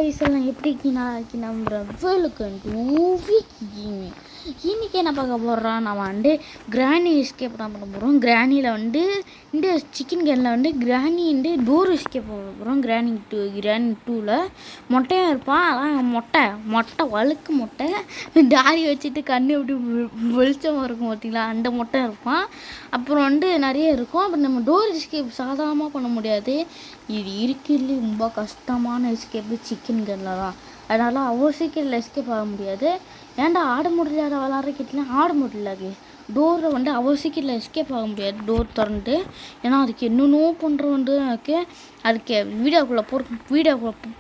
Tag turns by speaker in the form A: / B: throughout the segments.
A: Guys எல்லாம் எப்படி நம்புகிறேன் வெல்கம் டு வீக் கேமிங். இன்றைக்கி என்ன பார்க்க போடுறோம், நம்ம வந்து கிராணி எஸ்கேப் தான் பண்ண போகிறோம். கிராணியில் வந்து இந்த சிக்கன் கேனில் வந்து கிராணி வந்து டோர் எஸ்கேப் பண்ண போகிறோம். கிராணி 2ல் மொட்டையாக இருப்பான். அதான் மொட்டை வழுக்கு மொட்டை தாடி வச்சுட்டு கண்ணு எப்படி வெளிச்சமாக இருக்கும் பார்த்தீங்களா, அந்த மொட்டை இருப்பான். அப்புறம் வந்து நிறைய இருக்கும். அப்புறம் நம்ம டோர் எஸ்கேப் சாதாரணமாக பண்ண முடியாது. இது இருக்கிறதுலே ரொம்ப கஷ்டமான எஸ்கேப்பு சிக்கன் கேனில் தான். அதனால் அவ்வளோ சீக்கிரம் எஸ்கேப் ஆக முடியாது. ஏன்டா ஆட முடியல விளாட்ற கிட்டலாம் ஆட முடியல. டோரில் வந்து அவ்வளோ சீக்கிரம் எஸ்கேப் ஆக முடியாது டோர் திறந்து. ஏன்னா அதுக்கு என்னென்னோ பண்ணுற வந்து அதுக்கு வீடியோக்குள்ளே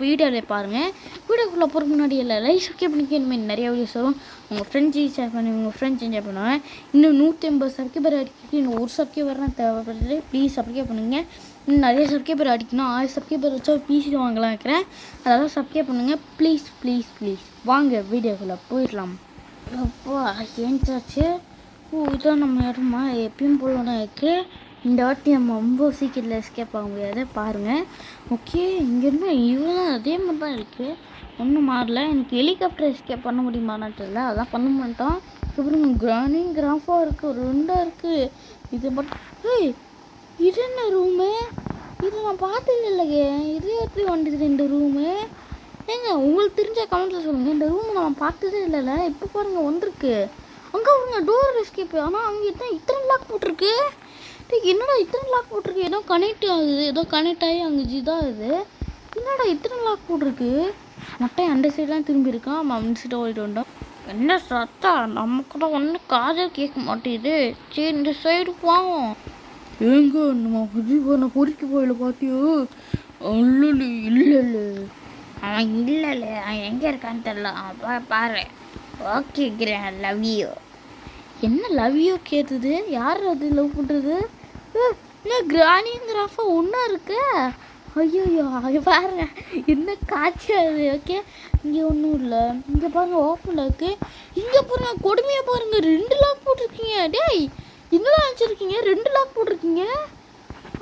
A: வீடியோவில் பாருங்கள். வீடியோக்குள்ளே போகிறதுக்கு முன்னாடி இல்லை லைக் சப்ஸ்கிரைப் பண்ணிக்க. இனிமேல் நிறைய வீடியோஸ் வரும். உங்கள் ஃப்ரெண்ட்ஸ் ஷேர் பண்ணி உங்கள் ஃப்ரெண்ட்ஸ் என்ஜாய் பண்ணுவாங்க. இன்னும் 150 சப்ஸ்கிரைபர் அடிக்க இன்னும் 1 சப்ஸ்கிரைபர் தான் தேவைப்படுது. ப்ளீஸ் சப்ஸ்கிரைப் பண்ணுங்கள். இன்னும் நிறைய சப்ஸ்கிரைபர் அடிக்கணும். 1000 சப்ஸ்கிரைபர் வச்சா பிசி வாங்கலாம் இருக்கிறேன். அதெல்லாம் சப்ஸ்கிரைப் பண்ணுங்கள் ப்ளீஸ் ப்ளீஸ் ப்ளீஸ். வாங்க வீடியோக்குள்ளே போயிடலாம். அப்போ ஏன்ச்சாச்சு. இதான் நம்ம இடமா எப்பயும் போல தான் இருக்குது. இந்த வாட்டி நம்ம ரொம்ப சீக்கிரத்தில் எஸ்கேப் ஆக முடியாது பாருங்கள். ஓகே, இங்கேருந்து இவ்வளோ அதே மாதிரி தான் இருக்குது, ஒன்றும் மாறல. எனக்கு ஹெலிகாப்டர் எஸ்கேப் பண்ண முடியுமான்னு தெரியல, அதான் பண்ண மாட்டோம். அப்புறம் கிரானி கிராஃபாக இருக்குது, ரெண்டாக இருக்குது. இது மட்டும் இது என்ன ரூமு? இது நான் பார்த்தது இல்லையே. இது எப்படி வந்துடுது இந்த ரூமு? ஏங்க உங்களுக்கு தெரிஞ்ச கமெண்ட்டில் சொல்லுங்கள். இந்த ரூம் நான் பார்த்ததே இல்லைல்ல. இப்போ பாருங்கள் வந்திருக்கு. அங்கே அவங்க டோர் எஸ்கேப். ஆனால் அங்கே தான் இத்தனை லாக் போட்டிருக்கு. என்னடா இத்தனை லாக் போட்டிருக்கு? ஏதோ கனெக்ட் ஆகுது, ஏதோ கனெக்ட் ஆகி அங்கே இதாகுது. என்னடா இத்தனை லாக் போட்டிருக்கு? மொட்டை அந்த சைடெலாம் திரும்பி இருக்கான். நம்ம அந்த சைடை ஓடிட்டு வந்தோம். என்ன சத்தா நமக்கு தான் ஒன்றும் காதே கேட்க மாட்டேங்குது. சரி இந்த சைடு போவோம். ஏங்க நம்ம புதுப்பான பொறிக்கு போயில பார்த்தியோ? இல்லை இல்லை அவன் இல்லைல்ல, அவன் எங்கே இருக்கான்னு தெரியல. அவன் பாரு. Okay crane love you. என்ன லவ் யூ கேட்டுது? யார் அது லவ் பண்ணுறது? என்ன கிரானிங்கிறாஃபா ஒன்றா இருக்கு? ஐயோ அது பாருங்க என்ன காட்சி அது. ஓகே, இங்கே ஒன்றும் இல்லை. இங்கே பாருங்கள் ஓப்பனில் இருக்குது. இங்கே பாருங்கள் கொடுமையாக பாருங்கள், 2 லாக் போட்டிருக்கீங்க. டேய் என்னதான் நினச்சிருக்கீங்க? 2 லாக் போட்டிருக்கீங்க.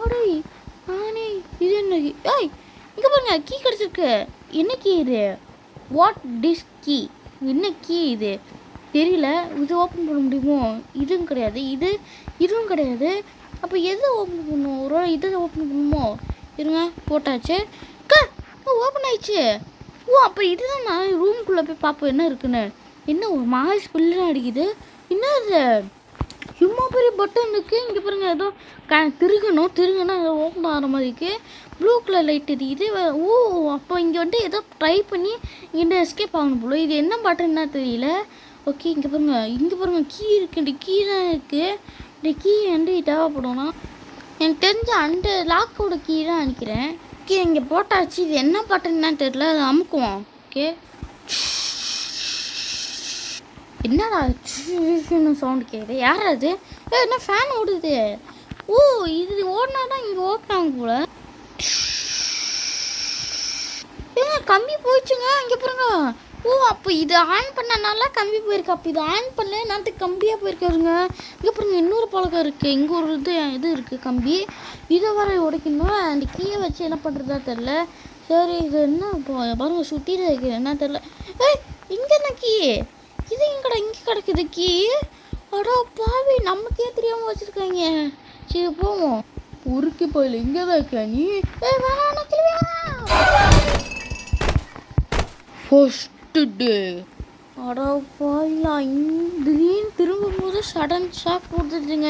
A: அடே நானே இது என்ன? ஏய் இங்கே பாருங்க கீ கிடச்சிருக்கு. என்ன கீ இது? What this key? என்ன கீ இது தெரியல. இது ஓப்பன் பண்ண முடியுமோ? இதுவும் கிடையாது, இதுவும் கிடையாது. அப்போ எது ஓப்பன் பண்ணும்? ஒரு இதை ஓப்பன் பண்ணுமோ? இருங்க போட்டாச்சு. ஓப்பன் ஆயிடுச்சு. அப்போ இதுதான் நான் ரூமுக்குள்ளே போய் பார்ப்போம் என்ன இருக்குன்னு. என்ன ஒரு மாதிரி ஸ்பில்லாம் அடிக்குது. என்ன இது? சும்மா பெரிய பட்டன் இருக்குது. இங்கே பாருங்கள் ஏதோ திருகுனா ஏதோ ஓப்பன் ஆகிற மாதிரி இருக்குது. ப்ளூ கலர் லைட் எரியுது. அப்போ இங்கே வந்துட்டு ஏதோ ட்ரை பண்ணி இங்கே எஸ்கேப் ஆகணும் போல. இது என்ன பட்டன்னா தெரியல. ஓகே, இங்கே பாருங்கள் கீ இருக்குது. இந்த கீ தான் இருக்குது. இந்த கீ வந்து தேவைப்படும்னா எனக்கு தெரிஞ்ச அந்த லாக்கோட கீ தான் நினைக்கிறேன். ஓகே, இங்கே போட்டாச்சு. இது என்ன பட்டன்னா தெரியல, அதை அமுக்குவோம். ஓகே, என்னடா சவுண்டு கேட்குது? யார் அது? என்ன ஃபேன் ஓடுது? இது ஓடினா தான் இங்கே ஓட்டினாங்க போல. கம்பி போயிடுச்சுங்க. இங்கே பாருங்க. அப்போ இது ஆன் பண்ணனால கம்பி போயிருக்கு. அப்போ இது ஆன் பண்ணல நேரத்துக்கு கம்பியாக போயிருக்காருங்க. இங்கே பாருங்க இன்னொரு பழக்கம் இருக்குது. இங்கே ஒரு இது இருக்குது கம்பி. இதை வர உடைக்கணும். அந்த கீயை வச்சு என்ன பண்ணுறதா தெரில. சரி இது என்ன இப்போ பாருங்க சுட்டிட்டு இருக்குது, என்ன தெரில. இங்கே என்ன கீ? இது இங்கே கிடக்குது கீ. அடா பாவி, நமக்கே தெரியாமல் வச்சுருக்காங்க. சரி போவோம். உருக்கி போயில இங்கே தான் இருக்க நீ. First day. அடா பாவிலா, திடீர்னு திரும்பும்போது சடன் ஷாக் கொடுத்துட்டுங்க.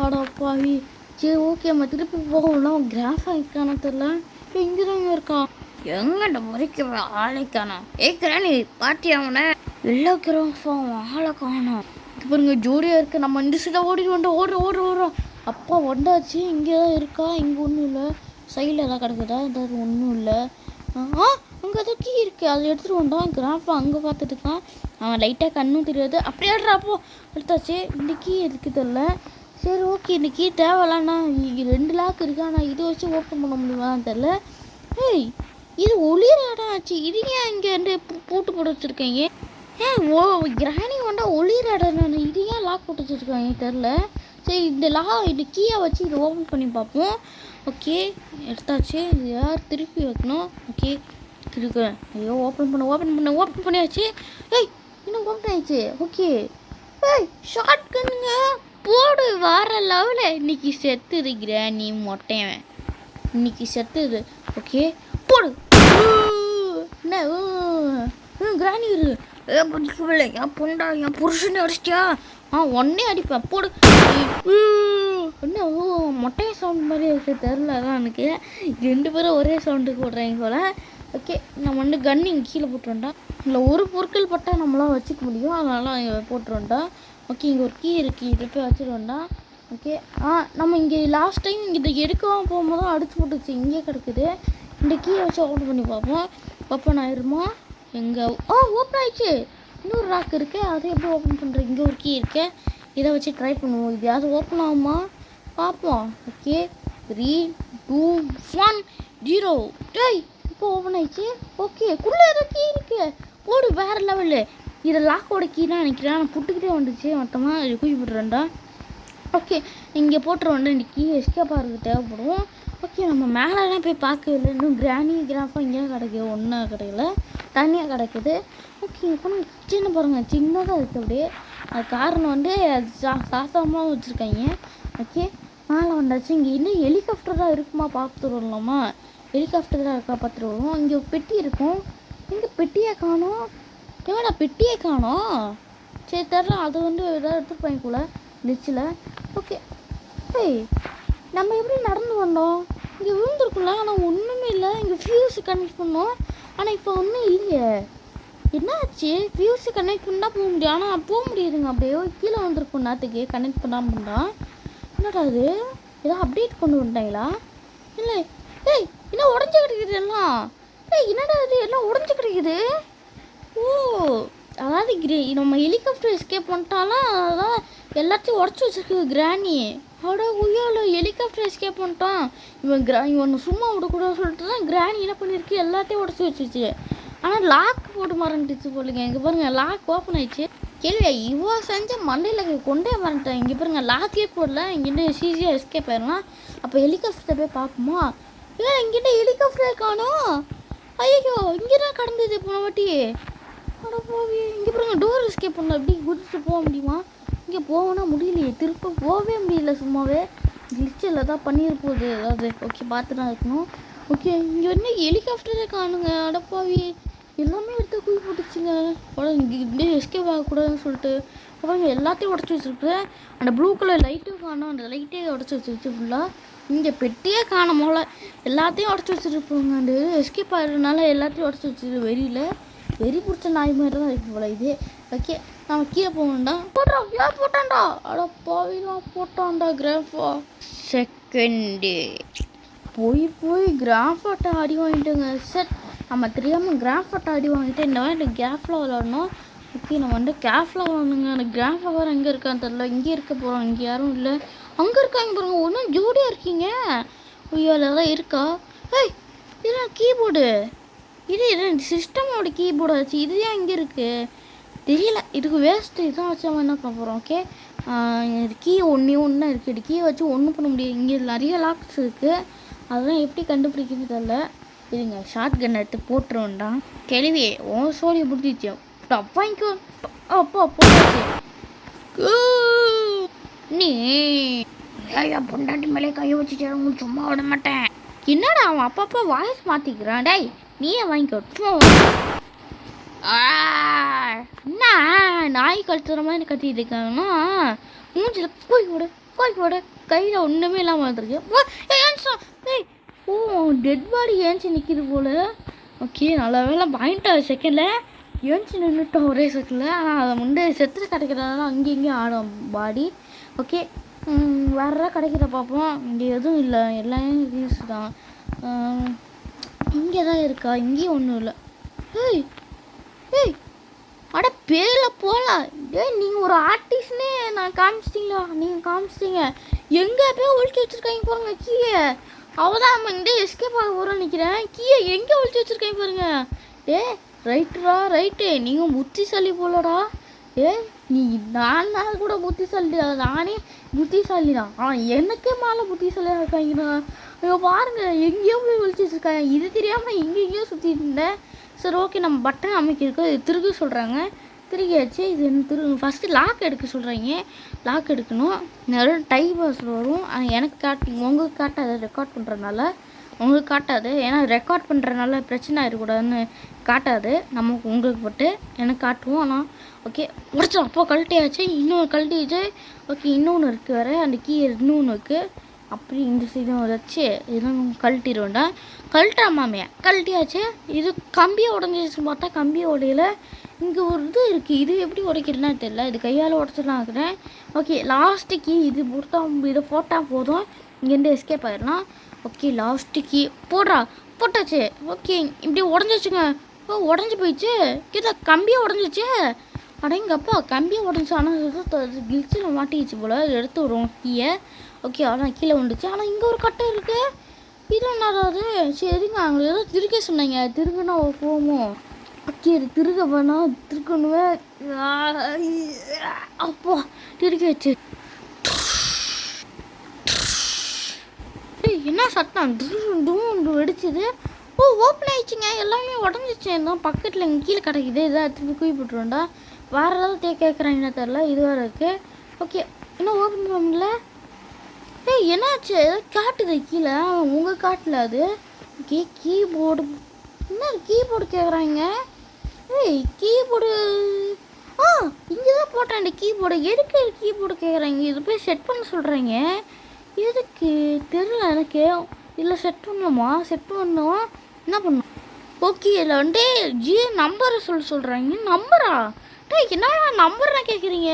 A: அடா பாவி. சரி ஓகே, நம்ம திருப்பி போகலாம். கிராஃபாக இருக்கானு தெரில. இங்கே தாங்க இருக்கான். எங்கட முறைக்கு ஆளை காணோம். கிரானி பாட்டி அவனை எல்லா கிராஃபாவும் ஆளை காணோம். இது பாருங்க ஜோடியாக இருக்குது. நம்ம இந்த சைடாக ஓடிட்டு வந்தோம். ஓடுறோம். அப்பா வந்தாச்சு. இங்கே தான் இருக்கா? இங்கே ஒன்றும் இல்லை. சைடில் எதாவது கிடக்குதா? ஏதாவது ஒன்றும் இல்லை. அங்கே ஏதோ கீ இருக்குது, அதை எடுத்துகிட்டு வந்தோம். கிராஃபா அங்கே பார்த்துட்டு இருக்கான். அவன் லைட்டாக கண்ணும் தெரியாது. அப்படியே அப்போ எடுத்தாச்சு. இந்த கீ எதுக்கு தெரியல. சரி ஓகே, இந்த கீ தேவையில்லண்ணா. 2 லாக் இருக்கா, நான் இதை வச்சு ஓப்பன் பண்ண முடியுமான்னு தெரில. இது ஒளிர இடம் ஆச்சு. இது ஏன் இங்கே வந்து பூட்டு போட்டு வச்சுருக்கீங்க? கிராணி வந்தா ஒளிர இடம் நான் இது ஏன் லாக் போட்டு வச்சுருக்காங்க தெரில. சரி இந்த கீயை வச்சு இதை ஓப்பன் பண்ணி பார்ப்போம். ஓகே எடுத்தாச்சு. இது யார் திருப்பி வைக்கணும். ஓகே இருக்கு. ஐயோ ஓப்பன் பண்ணியாச்சு. ஏய் இன்னும் ஓப்பன் ஆயிடுச்சு. ஓகே. ஏய் ஷார்ட் கன்னுங்க போடு வேற லெவலில். இன்னைக்கு செத்துது கிராணி மொட்டையன். இன்னைக்கு செத்துது. ஓகே போடு. என்ன கிராணி இரு பிடிக்கவில்லை. என் பொண்டா என் புருஷனை அடிச்சிட்டியா? ஒன்னே அடிப்பேன் போடு. என்ன மொட்டையை சவுண்ட் மாதிரி இருக்கு தெரில தான் எனக்கு. 2 பேரும் ஒரே சவுண்டுக்கு போடுறாங்க போல. ஓகே நம்ம கன்னிங் கீழே போட்டுருண்டா. இல்லை ஒரு பொருட்கள் பட்டால் நம்மளாம் வச்சுக்க முடியும், அதனால போட்டுருண்டா. ஓகே இங்கே ஒரு கீ இருக்குது, இதை போய் வச்சுருவோண்டா. ஓகே நம்ம இங்கே லாஸ்ட் டைம் இதை எடுக்கவும் போகும்போது அடிச்சு போட்டுச்சு. இங்கே கிடக்குது. இந்த கீயை வச்சு ஓப்பன் பண்ணி பார்ப்போம். ஓப்பன் ஆயிருமா? எங்கே ஓப்பன் ஆயிடுச்சு. இன்னொரு ராக் இருக்குது, அதை எப்படி ஓப்பன் பண்ணுறது? இங்கே ஒரு கீ இருக்கு, இதை வச்சு ட்ரை பண்ணுவோம். இது யாவது ஓப்பன் ஆகுமா பார்ப்போம். ஓகே 3 2 1 0. டேய் இப்போ ஓப்பன் ஆயிடுச்சு. ஓகே குள்ளே ஏதோ கீ இருக்குது போடு வேறு லெவலு. இதை லாக்கோட கீ தான் நினைக்கிறேன். நான் புட்டுக்கிட்டே வந்துச்சு மொத்தமாக. இது குழி போட்டுறேன்டா. ஓகே இங்கே போட்டுருவோண்டா. இந்த கீ எஸ்கேப் ஆகிறதுக்கு தேவைப்படும். ஓகே நம்ம மேலெலாம் போய் பார்க்கவே இல்லை. இன்னும் கிராணி கிராஃபா இங்கே கிடைக்குது, ஒன்றா கிடைக்கல, தனியாக கிடைக்குது. ஓகே இப்போ சின்ன பாருங்கள் சின்னதாக இருக்குது அப்படியே. அது காரணம் அது சாஸ்திரமாக வச்சுருக்காங்க. ஓகே மேலே வந்தாச்சு. இங்கே இன்னும் ஹெலிகாப்டராக இருக்குமா பார்த்துட்டு வரலாமா? ஹெலிகாப்டராக இருக்கா பார்த்துட்டு வருவோம். இங்கே ஒரு பெட்டி இருக்கும். இங்கே பெட்டியை காணோம். ஏன்னா பெட்டியை காணோம். சரி தெரில, அது எதாவது எடுத்துகிட்டு போய்க்கூட லிச்சில். ஓகே ஏய் நம்ம எப்படி நடந்து வந்தோம்? இங்கே விழுந்துருக்குல்ல, ஆனால் ஒன்றுமே இல்லை. இங்கே ஃபியூஸ் கனெக்ட் பண்ணோம், ஆனால் இப்போ ஒன்றும் இல்லையே. என்னாச்சு? ஃபியூஸு கனெக்ட் பண்ணால் போக முடியும், ஆனால் போக முடியுதுங்க. அப்படியே கீழே வந்திருக்கும் நேரத்துக்கு கனெக்ட் பண்ணாமல் இருந்தால். என்னடா அது ஏதோ அப்டேட் கொண்டு வந்துட்டாங்களா? இல்லை ஏய் இன்னும் உடஞ்சி கிடைக்குது எல்லாம். ஏய் என்னடா இது எல்லாம் உடஞ்சி கிடைக்குது. ஓ அதாவது நம்ம ஹெலிகாப்டர் எஸ்கேப் பண்ணிட்டாலும் அதான் எல்லாத்தையும் உடச்சி வச்சிருக்கு கிராணி. அட உய்யால ஹெலிகாப்டர் எஸ்கேப் பண்ணிட்டான் இவன் சும்மா விடக்கூடாது சொல்லிட்டு தான் கிராணி என்ன பண்ணியிருக்கு, எல்லாத்தையும் உடச்சி வச்சிச்சு. ஆனால் லாக் போட்டு மறந்துடுச்சு போலுங்க. இங்கே பாருங்கள் லாக் ஓப்பன் ஆயிடுச்சு. கேள்வியா இவ்வளோ செஞ்ச மண்டையில் கொண்டே மறந்துட்டேன். இங்கே பாருங்கள் லாக்கே போடல. இங்கிட்ட ஈஸியாக எஸ்கேப் ஆயிடலாம். அப்போ ஹெலிகாப்டரை போய் பார்ப்போமா? ஏன் இங்கிட்ட ஹெலிகாப்டரை காணோம்? ஐயோ இங்கே தான் கடந்தது போன வாட்டி. அட போவே இங்கே பாருங்க டோர் எஸ்கேப் பண்ண எப்படி குதிச்சுட்டு போக முடியுமா? இங்கே போகணும்னா முடியலையே, திருப்ப போகவே முடியல. சும்மாவே கிளிச்சில் தான் பண்ணியிருப்போது ஏதாவது. ஓகே பார்த்து தான் இருக்கணும். ஓகே இங்கே வந்து ஹெலிகாப்டரே காணுங்க. அடப்பாவி எல்லாமே எடுத்து குழி போட்டுச்சுங்க. இங்கே எஸ்கேப் ஆகக்கூடாதுன்னு சொல்லிட்டு அப்புறம் எல்லாத்தையும் உடச்சி வச்சுருக்கு. அந்த ப்ளூ கலர் லைட்டும் காணும், அந்த லைட்டே உடச்சி வச்சுருச்சு ஃபுல்லாக. இங்கே பெட்டியே காணும் போல், எல்லாத்தையும் உடச்சி வச்சுருப்போங்க. அந்த எஸ்கேப் ஆகிறதுனால எல்லாத்தையும் உடச்சி வச்சுரு. வெறி பிடிச்ச நாய் மாதிரி தான் இருக்கு போல இது. ஓகே நம்ம கீழே போகணும்டா. போட்டான்டா. அட பாவிலாம் போட்டான்டா கிராஃபா. செகண்டு போய் கிராஃபாட்டை அடி வாங்கிட்டோங்க. செட் நம்ம தெரியாமல் கிராஃபாட்டை அடி வாங்கிட்டு இந்த மாதிரி கேஃபில் விளாடணும். ஓகே நம்ம கேஃபில் விளாடணுங்க. அந்த கிராஃபா வேறு எங்கே இருக்கான்னு தெரில. இங்கே இருக்க போகிறோம், இங்கே யாரும் இல்லை. அங்கே இருக்காங்க பாருங்க, ஒன்றும் ஜோடியாக இருக்கீங்க. ஐயோல தான் இருக்கா? ஏய் இதெல்லாம் கீபோர்டு, இது சிஸ்டமோட கீபோர்டு ஆச்சு. இது ஏன் இங்கே இருக்குது தெரியல. இதுக்கு வேஸ்ட்டு இதான் வச்சு அவன் என்ன பண்ண போகிறோம். ஓகே இது கீ ஒன்று தான் இருக்குது. இது கீ வச்சு ஒன்றும் பண்ண முடியாது. இங்கே நிறைய லாக்ஸ் இருக்குது, அதெல்லாம் எப்படி கண்டுபிடிக்கிறது தெரில. இருங்க ஷார்ட் கன் எடுத்து போட்டுருவோண்டா. கேள்வி ஓ சோழியை பிடிச்சிச்சு. வாங்கிக்கோ. அப்பா போட்டாச்சு. நீ ஐயா பொண்டாட்டி மேலே கையை வச்சுட்டு உங்களுக்கு சும்மா விட மாட்டேன். என்னடா அவன் அப்பப்போ வாய்ஸ் மாற்றிக்கிறான். டேய் நீயே வாங்கிக்கோ. என்ன நாய் கத்துற மாதிரி கத்திட்டு இருக்காங்கன்னா மூஞ்சில் கோய்க்கோட கையில் ஒன்றுமே இல்லாமல் வந்துருக்கு. டேய் ஓ டெட் பாடி ஏஞ்சி நிற்கிது போல். ஓகே நல்ல வேலை வாங்கிட்டா செகண்டில் ஏஞ்சி நின்றுட்டோம் ஒரே செகண்டில். ஆனால் அதை செத்து கிடைக்கிறதுனால அங்கேயும் ஆடும் பாடி. ஓகே வேறு கிடைக்கிற பார்ப்போம். இங்கே எதுவும் இல்லை, எல்லாமே ரீல்ஸ் தான். இங்கே தான் இருக்கா? இங்கேயும் ஒன்றும் இல்லை. ஏய் அட பேரில் போகலாம். நீங்கள் ஒரு ஆர்டிஸ்ட்னே நான் காமிச்சிட்டிங்களா? நீங்கள் காமிச்சிட்டிங்க. எங்கே போய் ஒழிச்சு வச்சுருக்காங்க பாருங்க கீயை. அவள் தான் நம்ம இங்கே எஸ்கேப் ஆக போகிறோன்னு நினைக்கிறேன். கீயை எங்கே ஒழிச்சு வச்சுருக்காங்க பாருங்க. ரைட்டுடா ரைட்டு, நீங்கள் புத்திசாலி போலடா. நீ 4 நாள் கூட புத்திசாலி நானே புத்திசாலி தான். ஆனால் எனக்கே மேலே புத்திசாலியாக இருக்காங்கண்ணா. ஐயோ பாருங்க எங்கேயோ போய் ஒழிச்சிட்டு இருக்காங்க. இது தெரியாமல் எங்கேயோ சுற்றிட்டு இருந்தேன். சரி ஓகே நம்ம பட்டன் அமைக்கிருக்கோம். இது திருக சொல்கிறாங்க. திருகியாச்சு. இது என்ன ஃபஸ்ட்டு லாக் எடுக்க சொல்கிறாங்க. லாக் எடுக்கணும். நிறைய டைம் பாஸில் வரும். ஆனால் எனக்கு உங்களுக்கு காட்டாது. ரெக்கார்ட் பண்ணுறதுனால உங்களுக்கு காட்டாது. ஏன்னா ரெக்கார்ட் பண்ணுறதுனால பிரச்சனை ஆகிடக்கூடாதுன்னு காட்டாது. நமக்கு உங்களுக்கு போட்டு எனக்கு காட்டுவோம். ஆனால் ஓகே முடிச்சோம். அப்போ கழட்டியாச்சு. இன்னொன்று கழட்டியாச்சு. ஓகே இன்னொன்று இருக்குது வேறு. அந்த கீ இன்னொன்று இருக்குது. அப்படி இந்த சைடும் வச்சு இதெல்லாம் கழட்டிடுவேன்டா. கழட்டாமாமே கழட்டியாச்சு. இது கம்பியை உடஞ்சிச்சு பார்த்தா கம்பியை உடையில. இங்கே ஒரு இது இருக்குது. இது எப்படி உடைக்கிறதுனா தெரியல. இது கையால் உடச்சிடலாம் இருக்கிறேன். ஓகே லாஸ்ட்டு கீ இது இதை போட்டால் போதும். இங்கேருந்து எஸ்கேப் ஆயிடலாம். ஓகே லாஸ்ட்டு கீ போட்டாச்சு. ஓகே இப்படி உடஞ்சிச்சுங்க. ஓ உடஞ்சி போயிடுச்சு. இதை கம்பியை உடஞ்சிச்சு. அடங்கப்பா கம்பியை உடஞ்சி. ஆனால் கிழிச்சில் மாட்டிக்கிச்சு போல். எடுத்து விடுவோம் கீயை. ஓகே ஆனால் கீழே வந்துச்சு. ஆனால் இங்கே ஒரு கட்டை இருக்குது. இது என்னடாது? சரிங்க அங்கே ஏதோ திருக்க சொன்னாங்க. திருக்குன்னா போவோமோ? ஓகே இது திருக்க வேணாம். திருக்கணுமே. அப்போ திருக்க வச்சு. என்ன சத்தம்? வெடிச்சுது. ஓ ஓப்பன் ஆயிடுச்சுங்க. எல்லாமே உடஞ்சிச்சு. தான் பக்கத்தில் இங்கே கீழே கிடைக்குது. இதை திருப்பி குழி போட்டுருவோண்டா. வேறு ஏதாவது கேட்குறாங்கன்னு தெரில. இது வேறு இருக்குது. ஓகே இன்னும் ஓப்பன் பண்ண முடியல. என்னாச்சு? ஏதாவது காட்டுது கீழே. உங்கள் காட்டில் அது. Okay keyboard. என்ன கீபோர்டு கேட்குறாங்க? கீபோர்டு இங்கே தான் போட்டேன். இந்த கீபோர்டு எதுக்கு கீபோர்டு கேட்குறாங்க? இது போய் செட் பண்ண சொல்கிறாங்க. எதுக்கு தெரியல எனக்கு. இல்லை செட் பண்ணலாமா? செட் பண்ணோம். என்ன பண்ணோம்? ஓகே இதில் நம்பரை சொல்கிறாங்க. நம்பரா? என்னடா நம்பர்லாம் கேட்குறீங்க?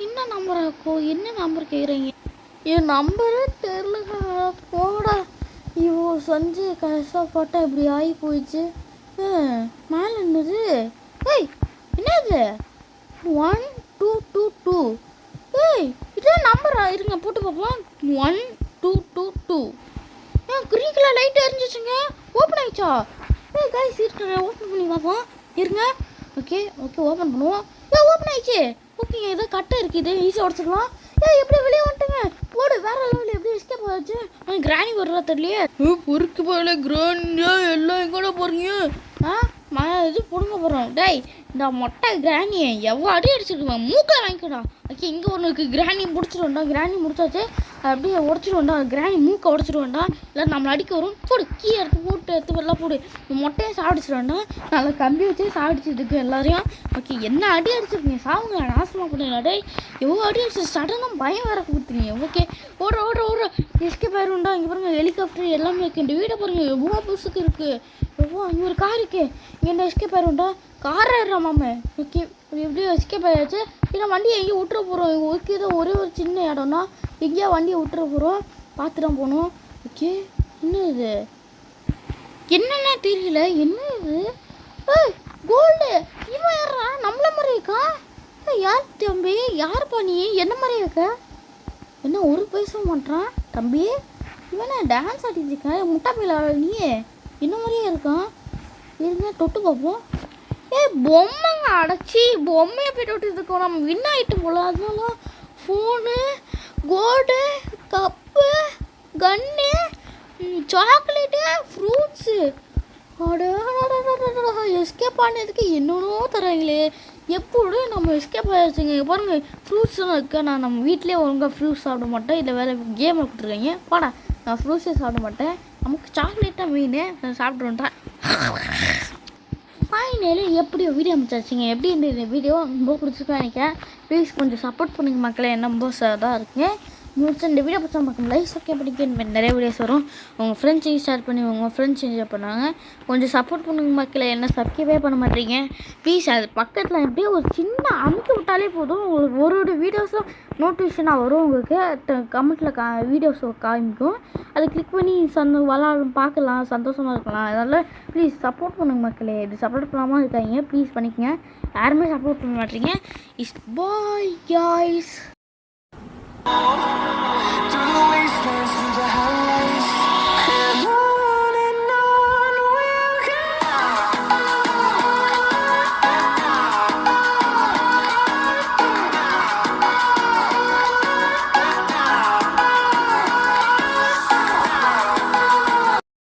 A: என்ன நம்பரா இருக்கும்? என்ன நம்பர் கேட்குறீங்க? என் நம்பரே தெரியல. போடா இவோ செஞ்சு கஷ்டப்பட்டா இப்படி ஆகி போயிடுச்சு. மேலே என்னது? என்னது? 1222. இதான் நம்பரா? இருங்க போட்டு பார்ப்போம். 1222. கிரீன் கலர் லைட் எரிஞ்சிச்சுங்க. ஓப்பன் ஆயிடுச்சா? கைஸ் இருக்கிற ஓப்பன் பண்ணி பார்ப்போம். இருங்க. ஓகே ஓப்பன் பண்ணுவோம். ஓப்பன் ஆயிடுச்சு. ஓகேங்க ஏதோ கட்டை இருக்குது. இது ஈஸியாக உடச்சிக்கலாம். எப்படி வெளியே வந்துட்டுங்க? போடு வேற லெவலில் எப்படி எஸ்கேப் ஆச்சு. கிராணி வரல தெரியலையே. பொறுக்கு போகல கிராண்டியா எல்லாம் கூட போகிறீங்க. இது பிடுங்க போகிறோம். இந்த மொட்டை கிராணியை எவ்வளோ அடி அடிச்சிருக்குவாங்க. மூக்கில் வாங்கிக்கடா. ஓகே இங்கே ஒன்று இருக்குது. கிராணி முடிச்சிடுவோண்டா. கிராணி முடிச்சாச்சு. அப்படியே உடச்சிடுவோண்டா. கிராணி மூக்கை உடச்சிடுவோண்டா. இல்லை நம்மளை அடிக்க வரும். போடு கீ எடுத்து வரலாம். போடு மொட்டையை சாப்பிடிச்சிடுவோண்டா. நல்லா கம்பி வச்சு சாப்பிடிச்சிருக்கு எல்லாரையும். ஓகே என்ன அடி அடிச்சிருக்கீங்க? சாவுங்க நாசமாக பண்ணிடா. எவ்வளோ அடி அடிச்சு சடனாக பயம் வேற கொடுத்துருங்க. ஓகே ஓடுற எஸ்கேப் ஆயிடும்டா. இங்கே பாருங்கள் ஹெலிகாப்டர் எல்லாமே இருக்குது. இந்த வீடை பாருங்கள் எவ்வளோ புதுசுக்கு இருக்குது. இங்கே ஒரு கார் இருக்கு. இங்கே எஸ்கேப் ஆயிடும்டா. கார் ஆயிடுறா மாமே. ஓகே எப்படியோ எஸ்கேப் ஆயிடுச்சு. ஏன்னா வண்டியை எங்கேயும் விட்டுற போகிறோம். ஓகே தான் ஒரே ஒரு சின்ன இடம்னா எங்கேயா வண்டியை விட்டுற போகிறோம். பார்த்து தான் போகணும். ஓகே என்ன இது? என்னென்ன தெரியல. என்ன இது? கோல்டு. இவன் யாரா? நம்மள மாதிரி இருக்கா? யார் தம்பி? யார் பண்ணி என்ன மாதிரி இருக்க? என்ன ஒரு பேச மாட்டான் தம்பி? இவனா டான்ஸ் ஆடிட்டு இருக்கேன். முட்டா பையில நீ என்ன மாதிரியே இருக்கான். இருங்க தொட்டு பார்ப்போம். பொம்மைங்க அடைச்சி பொம்மையை போய் தொட்டு இருக்கோம். நம்ம வின் ஆகிட்டு போல. அதனால ஃபோனு கோல்டு கப்பு கன்னு சாக்லேட்டு ஃப்ரூட்ஸு. எஸ்கேப் ஆனதுக்கு என்னென்னோ தராங்களே. எப்படி நம்ம எஸ்கேப் ஆகிடுச்சுங்க. பாருங்கள் ஃப்ரூட்ஸ்லாம் இருக்கா. நான் நம்ம வீட்டிலே ஒழுங்காக ஃப்ரூட்ஸ் சாப்பிட மாட்டேன். இல்லை வேறு கேமில் கொடுத்துருக்காங்க. பாடா நான் ஃப்ரூட்ஸே சாப்பிட மாட்டேன். நமக்கு சாக்லேட்டாக மெயின். நான் சாப்பிட்றேன்ட்டேன். ஃபைனலி எப்படி வீடியோ அமைச்சாச்சுங்க. எப்படி இந்த வீடியோ ரொம்ப பிடிச்சிருக்கா நினைக்கிறேன். ப்ளீஸ் கொஞ்சம் சப்போர்ட் பண்ணுங்க மக்களே. என்ன ரொம்ப தான் இருக்குங்க. முடிச்சு இந்த வீடியோ பிடிச்சா மக்கள் லைக் சப்ஸ்கிரைப் பண்ணிக்க. நிறைய வீடியோஸ் வரும். உங்கள் ஃப்ரெண்ட்ஸையும் ஷேர் பண்ணி உங்கள் ஃப்ரெண்ட்ஸ் என்ஜாய் பண்ணாங்க. கொஞ்சம் சப்போர்ட் பண்ணுங்க மக்களே. என்ன சப்ஸ்கிரைபே பண்ண மாட்டீங்க ப்ளீஸ். அது பக்கத்தில் எப்படியே ஒரு சின்ன அமுக்கி விட்டாலே போதும். உங்களுக்கு ஒரு வீடியோஸும் நோட்டிஃபிகேஷனாக வரும். உங்களுக்கு கமெண்ட்டில் வீடியோஸ் காமிக்கும். அதை கிளிக் பண்ணி பார்க்கலாம். சந்தோஷமாக இருக்கலாம். அதனால் ப்ளீஸ் சப்போர்ட் பண்ணுங்க மக்களே. இது சப்போர்ட் பண்ணாமல் இருக்காங்க. ப்ளீஸ் பண்ணிக்கங்க. யாருமே சப்போர்ட் பண்ண மாட்டீங்க. Is bye guys. Through the wastelands